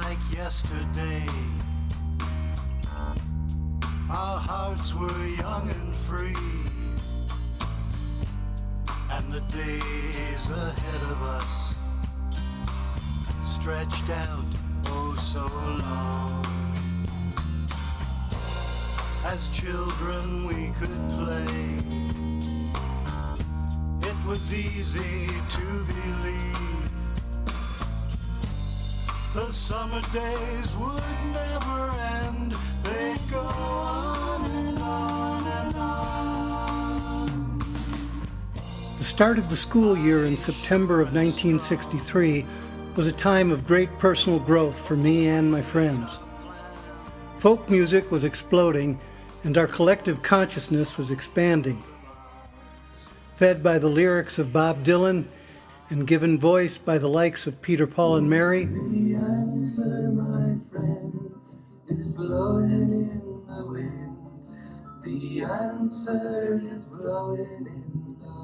like yesterday. Our hearts were young and free, and the days ahead of us stretched out oh so long. As children we could play. It was easy to believe the summer days would never end. They'd go on and on and on. The start of the school year in September of 1963 was a time of great personal growth for me and my friends. Folk music was exploding, and our collective consciousness was expanding. Fed by the lyrics of Bob Dylan and given voice by the likes of Peter, Paul, and Mary, the answer, my friend, is blowing in the wind. The answer is blowing in the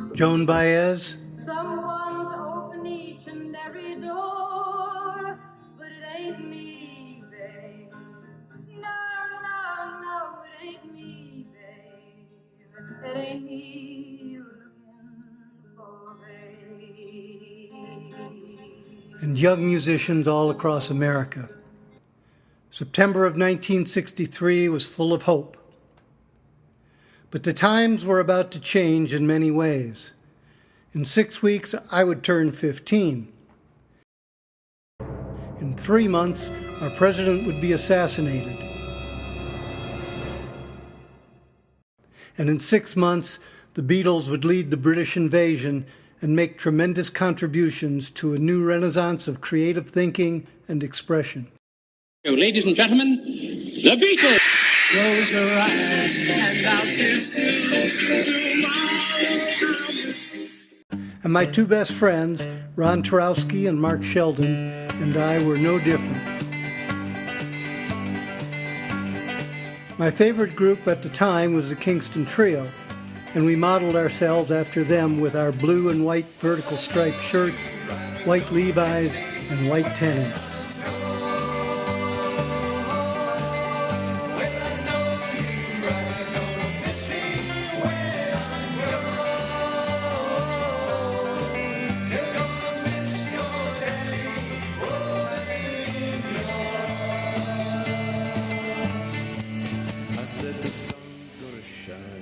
wind. Joan Baez. Someone to open each and every door, but it ain't me, babe. No, no, no, it ain't me, babe. It ain't me you're looking for, babe. And young musicians all across America. September of 1963 was full of hope. But the times were about to change in many ways. In 6 weeks, I would turn 15. In 3 months, our president would be assassinated. And in 6 months, the Beatles would lead the British invasion and make tremendous contributions to a new renaissance of creative thinking and expression. So, ladies and gentlemen, the Beatles! Close your eyes and I'll kiss you tomorrow. And my two best friends, Ron Tarowski and Mark Sheldon, and I were no different. My favorite group at the time was the Kingston Trio, and we modeled ourselves after them with our blue and white vertical striped shirts, white Levi's, and white tennies.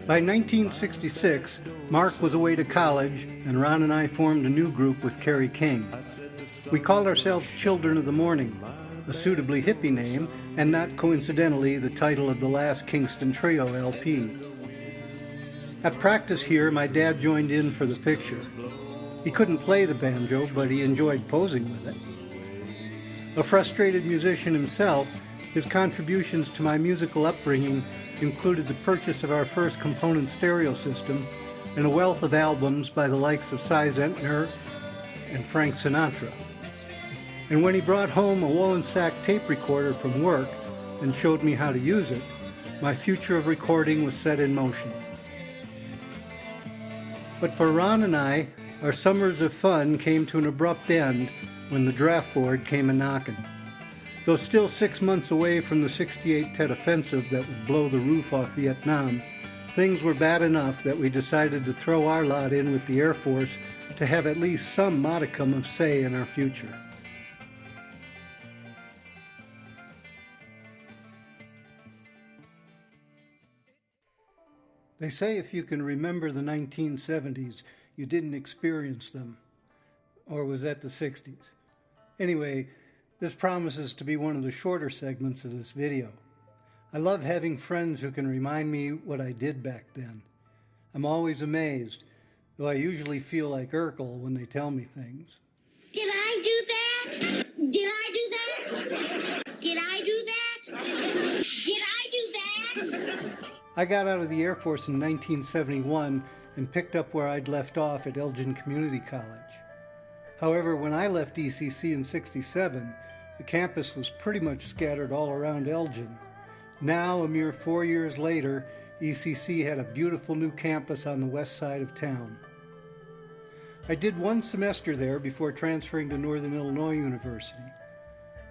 By 1966, Mark was away to college, and Ron and I formed a new group with Kerry King. We called ourselves Children of the Morning, a suitably hippie name, and not coincidentally the title of the last Kingston Trio LP. At practice here, my dad joined in for the picture. He couldn't play the banjo, but he enjoyed posing with it. A frustrated musician himself, his contributions to my musical upbringing included the purchase of our first component stereo system and a wealth of albums by the likes of Cy Zentner and Frank Sinatra. And when he brought home a Wollensack tape recorder from work and showed me how to use it, my future of recording was set in motion. But for Ron and I, our summers of fun came to an abrupt end when the draft board came a-knocking. Though still 6 months away from the 68 Tet Offensive that would blow the roof off Vietnam, things were bad enough that we decided to throw our lot in with the Air Force to have at least some modicum of say in our future. They say if you can remember the 1970s, you didn't experience them. Or was that the 60s? Anyway, this promises to be one of the shorter segments of this video. I love having friends who can remind me what I did back then. I'm always amazed, though I usually feel like Urkel when they tell me things. Did I do that? Did I do that? Did I do that? Did I do that? I got out of the Air Force in 1971 and picked up where I'd left off at Elgin Community College. However, when I left ECC in '67, the campus was pretty much scattered all around Elgin. Now, a mere 4 years later, ECC had a beautiful new campus on the west side of town. I did one semester there before transferring to Northern Illinois University.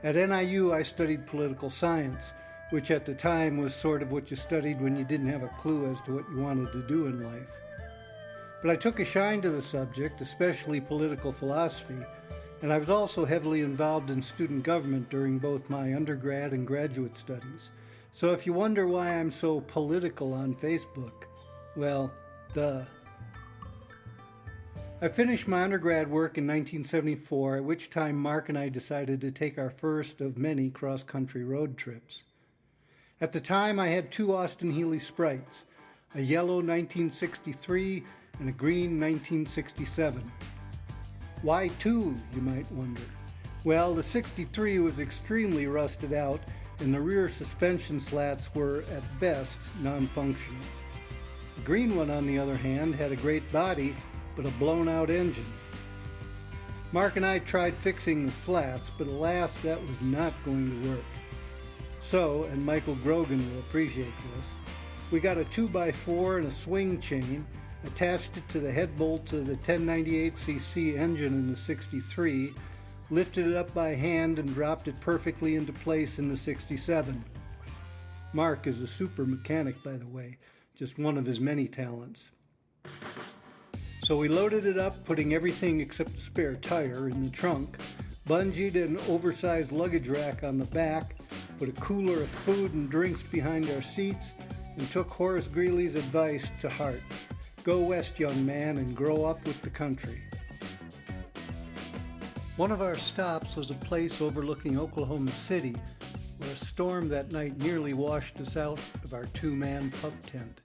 At NIU, I studied political science, which at the time was sort of what you studied when you didn't have a clue as to what you wanted to do in life. But I took a shine to the subject, especially political philosophy, and I was also heavily involved in student government during both my undergrad and graduate studies. So if you wonder why I'm so political on Facebook, well, duh. I finished my undergrad work in 1974, at which time Mark and I decided to take our first of many cross-country road trips. At the time, I had two Austin Healey Sprites, a yellow 1963 and a green 1967. Why two, you might wonder? Well, the 63 was extremely rusted out, and the rear suspension slats were, at best, non-functional. The green one, on the other hand, had a great body, but a blown-out engine. Mark and I tried fixing the slats, but alas, that was not going to work. So, and Michael Grogan will appreciate this, we got a 2x4 and a swing chain, attached it to the head bolts of the 1098cc engine in the 63, lifted it up by hand and dropped it perfectly into place in the 67. Mark is a super mechanic, by the way, just one of his many talents. So we loaded it up, putting everything except the spare tire in the trunk, bungeed an oversized luggage rack on the back, put a cooler of food and drinks behind our seats, and took Horace Greeley's advice to heart. Go west, young man, and grow up with the country. One of our stops was a place overlooking Oklahoma City, where a storm that night nearly washed us out of our two-man pub tent.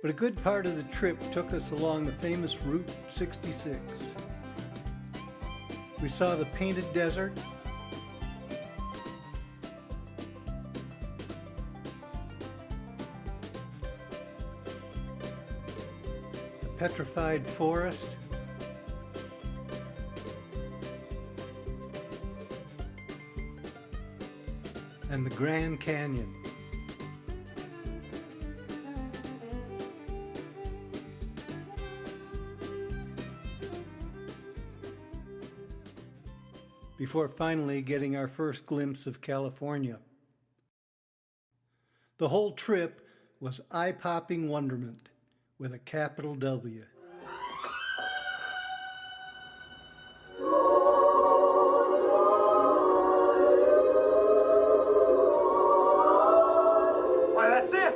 But a good part of the trip took us along the famous Route 66. We saw the Painted Desert, the Petrified Forest, and the Grand Canyon. Before finally getting our first glimpse of California. The whole trip was eye-popping wonderment with a capital W. Why, that's it!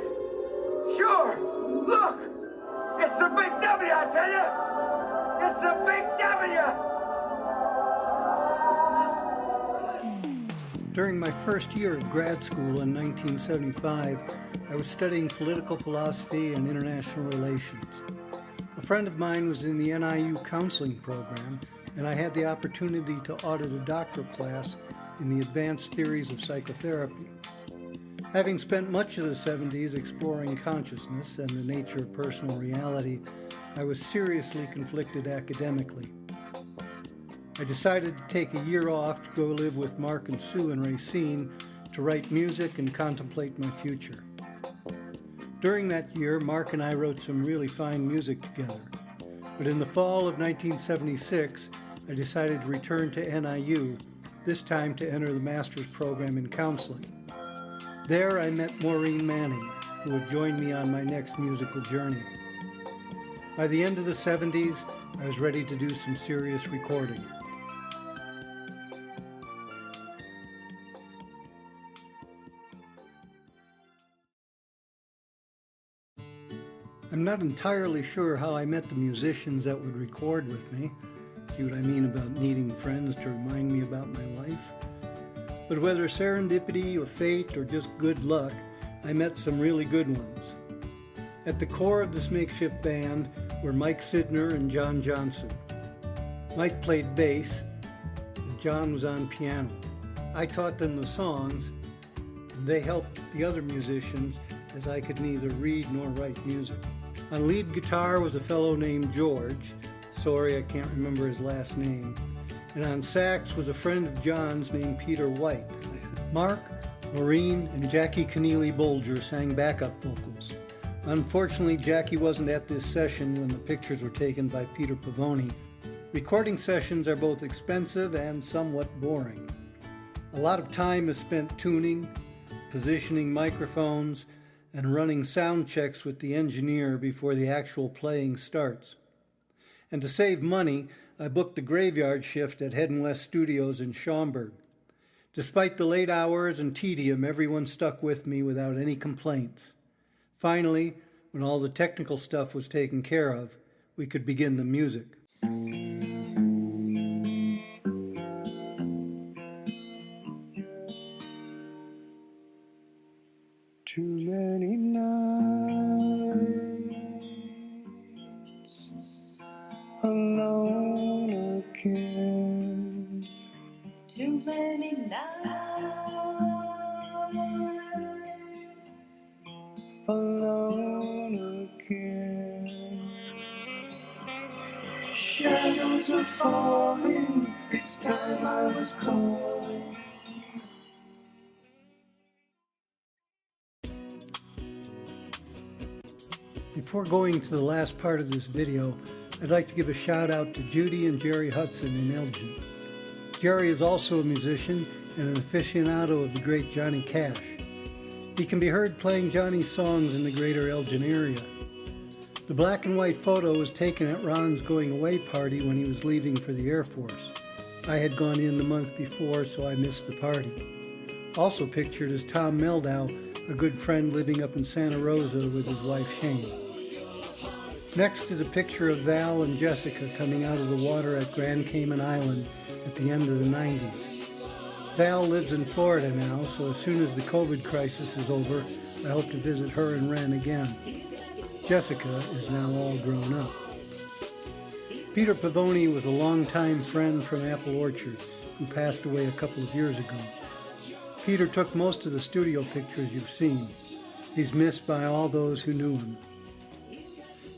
Sure! Look! It's a big W, I tell you! It's a big W! During my first year of grad school in 1975, I was studying political philosophy and international relations. A friend of mine was in the NIU counseling program, and I had the opportunity to audit a doctoral class in the advanced theories of psychotherapy. Having spent much of the 70s exploring consciousness and the nature of personal reality, I was seriously conflicted academically. I decided to take a year off to go live with Mark and Sue in Racine to write music and contemplate my future. During that year, Mark and I wrote some really fine music together. But in the fall of 1976, I decided to return to NIU, this time to enter the master's program in counseling. There I met Maureen Manning, who would join me on my next musical journey. By the end of the 70s, I was ready to do some serious recording. I'm not entirely sure how I met the musicians that would record with me. See what I mean about needing friends to remind me about my life? But whether serendipity or fate or just good luck, I met some really good ones. At the core of this makeshift band were Mike Sidner and John Johnson. Mike played bass, and John was on piano. I taught them the songs, and they helped the other musicians as I could neither read nor write music. On lead guitar was a fellow named George. Sorry, I can't remember his last name. And on sax was a friend of John's named Peter White. Mark, Maureen, and Jackie Keneally-Bolger sang backup vocals. Unfortunately, Jackie wasn't at this session when the pictures were taken by Peter Pavoni, Recording sessions are both expensive and somewhat boring. A lot of time is spent tuning, positioning microphones, and running sound checks with the engineer before the actual playing starts. And to save money, I booked the graveyard shift at Head and West Studios in Schaumburg. Despite the late hours and tedium, everyone stuck with me without any complaints. Finally, when all the technical stuff was taken care of, we could begin the music. Too many nights alone again. Too many nights Alone again. Shadows are falling. It's time I was calling. Before going to the last part of this video, I'd like to give a shout out to Judy and Jerry Hudson in Elgin. Jerry is also a musician and an aficionado of the great Johnny Cash. He can be heard playing Johnny's songs in the greater Elgin area. The black and white photo was taken at Ron's going away party when he was leaving for the Air Force. I had gone in the month before, so I missed the party. Also pictured is Tom Meldau, a good friend living up in Santa Rosa with his wife Shane. Next is a picture of Val and Jessica coming out of the water at Grand Cayman Island at the end of the 90s. Val lives in Florida now, so as soon as the COVID crisis is over, I hope to visit her and Ren again. Jessica is now all grown up. Peter Pavoni was a longtime friend from Apple Orchard who passed away a couple of years ago. Peter took most of the studio pictures you've seen. He's missed by all those who knew him.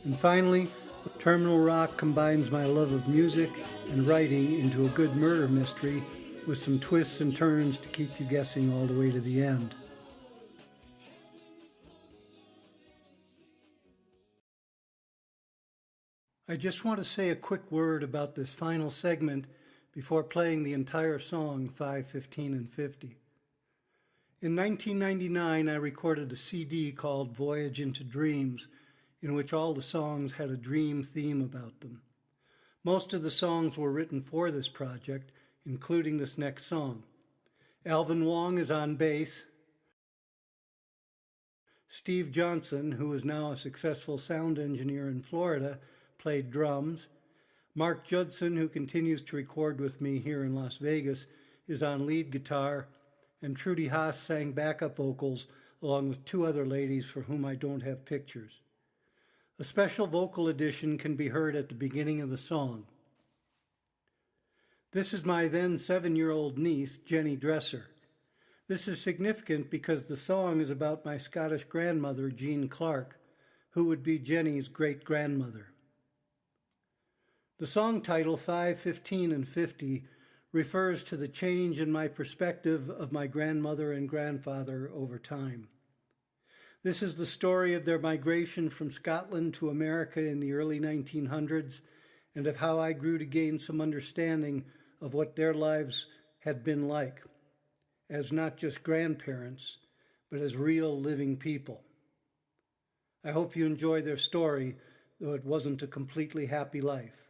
And finally, Terminal Rock combines my love of music and writing into a good murder mystery with some twists and turns to keep you guessing all the way to the end. I just want to say a quick word about this final segment before playing the entire song 5, 15, and 50. In 1999, I recorded a CD called Voyage into Dreams, in which all the songs had a dream theme about them. Most of the songs were written for this project, including this next song. Alvin Wong is on bass. Steve Johnson, who is now a successful sound engineer in Florida, played drums. Mark Judson, who continues to record with me here in Las Vegas, is on lead guitar, and Trudy Haas sang backup vocals along with two other ladies for whom I don't have pictures. A special vocal addition can be heard at the beginning of the song. This is my then 7-year-old niece, Jenny Dresser. This is significant because the song is about my Scottish grandmother, Jean Clark, who would be Jenny's great-grandmother. The song title, 5, 15, and 50, refers to the change in my perspective of my grandmother and grandfather over time. This is the story of their migration from Scotland to America in the early 1900s and of how I grew to gain some understanding of what their lives had been like, as not just grandparents, but as real living people. I hope you enjoy their story, though it wasn't a completely happy life.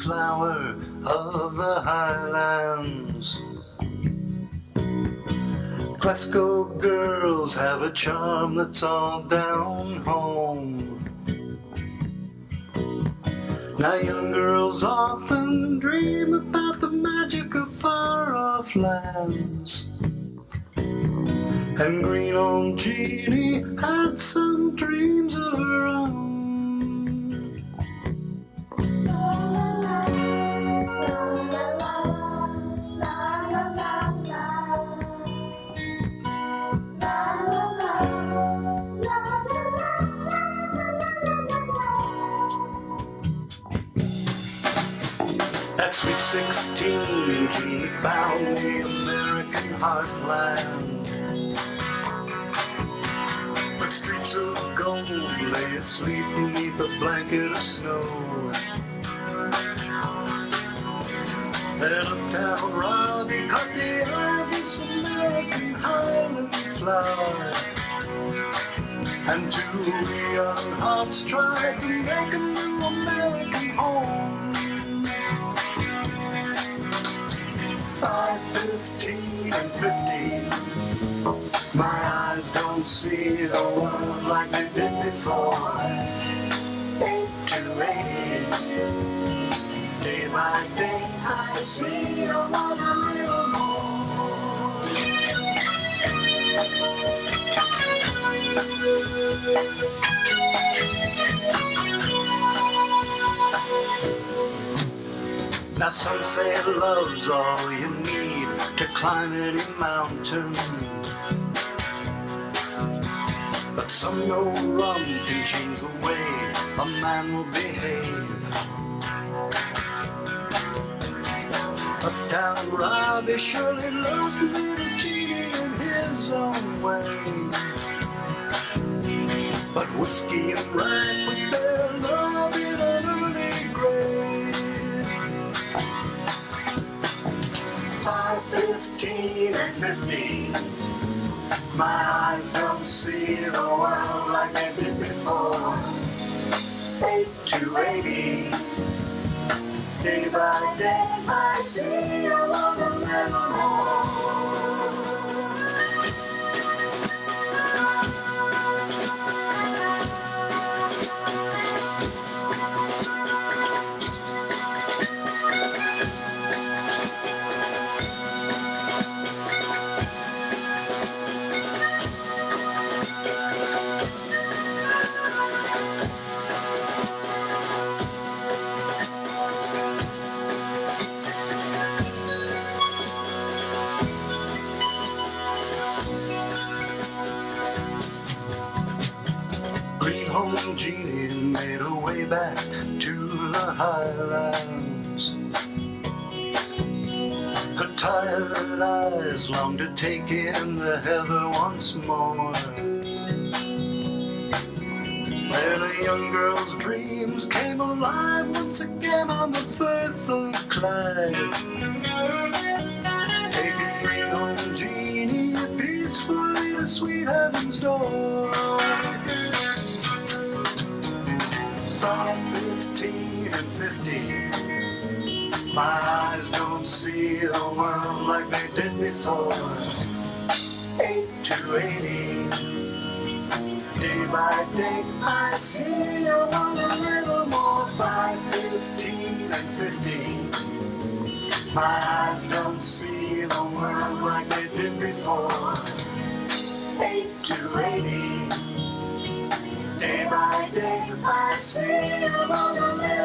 Flower of the highlands, Glasgow girls have a charm that's all down home. Now young girls often dream about the magic of far-off lands. And green old Jeannie had some dreams of her own. At sweet 16, Jeannie found the American heartland. But streets of gold lay asleep beneath a blanket of snow. And uptown Robbie caught the eye of this American Highland flower. And two young hearts tried to make a new American home. 5, 15, and 15. My eyes don't see the world like they did before. 8 to 80. Day by day I see a lot a little Now some say love's all you need to climb any mountain. But some know rum can change the way a man will behave. Uptown Robbie surely loved little Jeannie in his own way. But whiskey and rye put their love in an early grave. 5, 15, and 15. My eyes don't see the world like they did before. 8 to 80. Day by day I see a lot a little more. Home Jeannie made her way back to the highlands. Her tired eyes longed to take in the heather once more. And a young girl's dreams came alive once again on the Firth of Clyde. Taking green home Jeannie peacefully to sweet heaven's door. 5, 15, and 15. My eyes don't see the world like they did before. 8 to 80. Day by day I see a little more. 5, 15, and 15. My eyes don't see the world like they did before. 8 to 80. Day by day I see a little more.